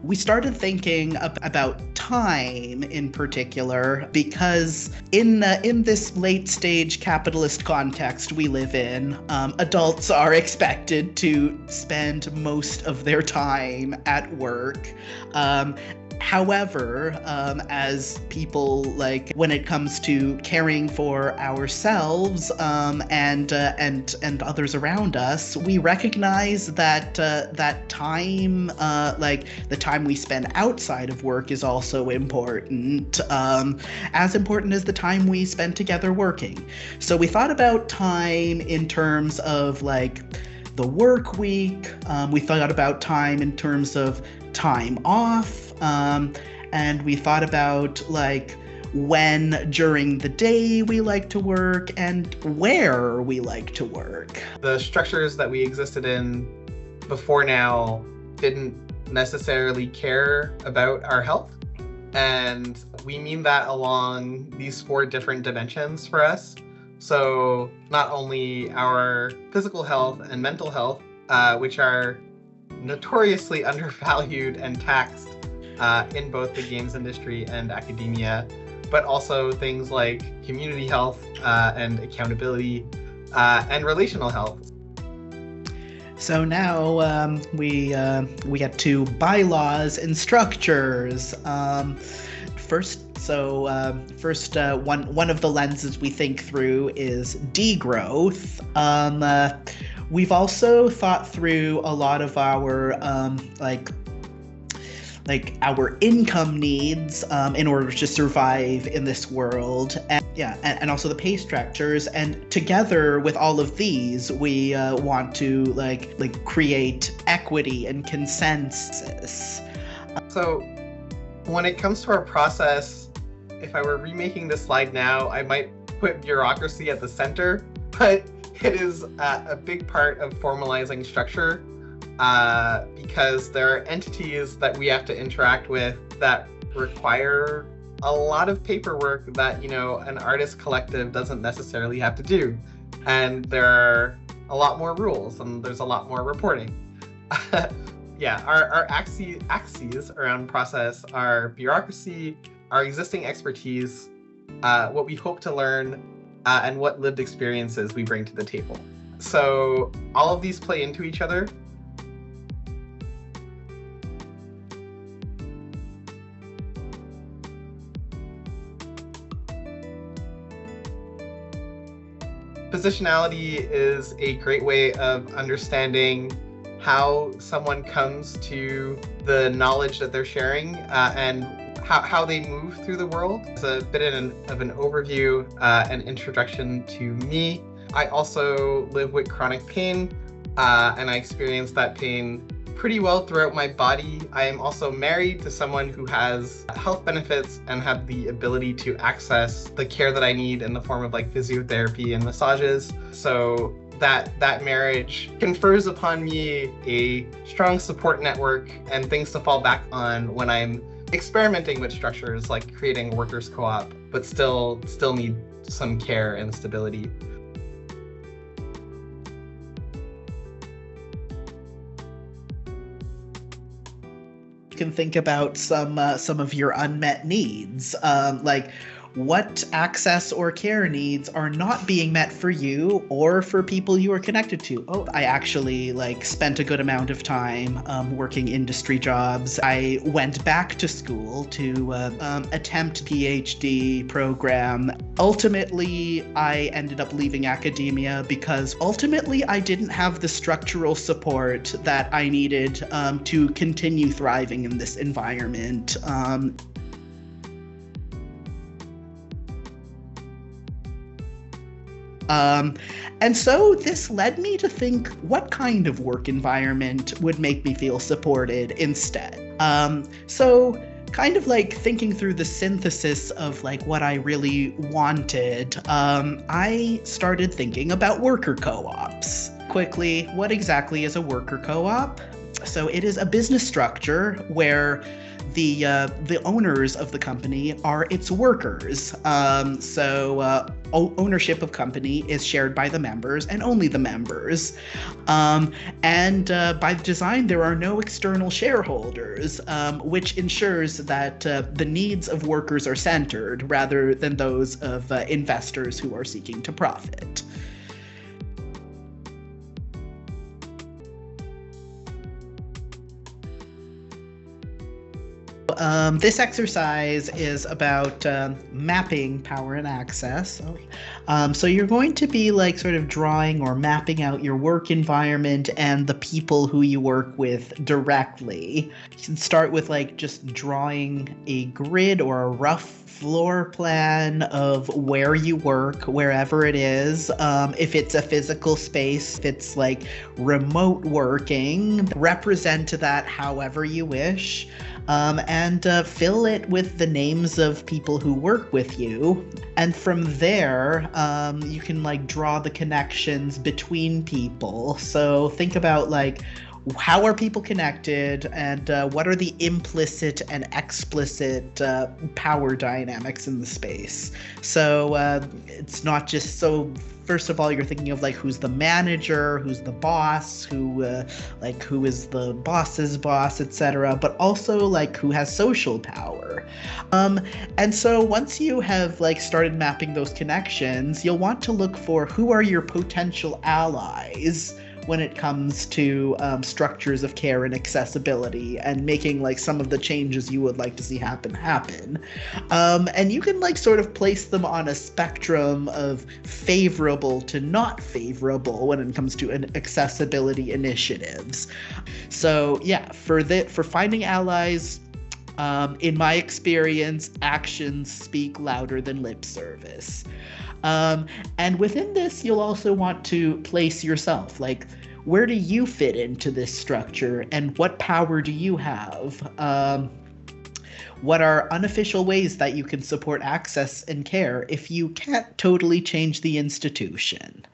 We started thinking about time in particular because in this late stage capitalist context we live in, adults are expected to spend most of their time at work. However, as people, like, when it comes to caring for ourselves and others around us, we recognize that that time, like the time we spend outside of work, is also important, as important as the time we spend together working. So we thought about time in terms of like the work week. We thought about time in terms of time off. And we thought about like when during the day we like to work and where we like to work. The structures that we existed in before now didn't necessarily care about our health. And we mean that along these 4 different dimensions for us. So not only our physical health and mental health, which are notoriously undervalued and taxed in both the games industry and academia, but also things like community health and accountability and relational health. So now we get to bylaws and structures. First, one of the lenses we think through is degrowth. We've also thought through a lot of our like our income needs in order to survive in this world, and also the pay structures. And together with all of these, we want to like create equity and consensus. So when it comes to our process, if I were remaking this slide now, I might put bureaucracy at the center, but it is a big part of formalizing structure. Because there are entities that we have to interact with that require a lot of paperwork that, an artist collective doesn't necessarily have to do. And there are a lot more rules and there's a lot more reporting. Yeah, our axes around process are bureaucracy, our existing expertise, what we hope to learn, and what lived experiences we bring to the table. So all of these play into each other. Positionality is a great way of understanding how someone comes to the knowledge that they're sharing and how they move through the world. It's a bit of an overview and introduction to me. I also live with chronic pain and I experience that pain pretty well throughout my body. I am also married to someone who has health benefits and have the ability to access the care that I need in the form of like physiotherapy and massages. So that marriage confers upon me a strong support network and things to fall back on when I'm experimenting with structures like creating a workers co-op, but still need some care and stability. Can think about some of your unmet needs, like what access or care needs are not being met for you or for people you are connected to. Oh, I actually spent a good amount of time working industry jobs. I went back to school to attempt PhD program. Ultimately, I ended up leaving academia because ultimately I didn't have the structural support that I needed to continue thriving in this environment. And so this led me to think, what kind of work environment would make me feel supported instead? So kind of thinking through the synthesis of what I really wanted, I started thinking about worker co-ops. Quickly, what exactly is a worker co-op? So it is a business structure where the owners of the company are its workers. Ownership of company is shared by the members and only the members. By design, there are no external shareholders, which ensures that the needs of workers are centered rather than those of investors who are seeking to profit. This exercise is about mapping power and access. So you're going to be like sort of drawing or mapping out your work environment and the people who you work with directly. You can start with like just drawing a grid or a rough floor plan of where you work, wherever it is. If it's a physical space, if it's like remote working, represent that however you wish. And fill it with the names of people who work with you. And from there, you can like draw the connections between people. So think about like, how are people connected, and what are the implicit and explicit power dynamics in the space? So it's not just so. First of all, you're thinking of like who's the manager, who's the boss, who is the boss's boss, etc. But also like who has social power. And so once you have like started mapping those connections, you'll want to look for who are your potential allies when it comes to structures of care and accessibility, and making like some of the changes you would like to see happen. And you can like sort of place them on a spectrum of favorable to not favorable when it comes to accessibility initiatives. So yeah, for finding allies, in my experience, actions speak louder than lip service. And within this, you'll also want to place yourself. Like, where do you fit into this structure, and what power do you have? What are unofficial ways that you can support access and care if you can't totally change the institution?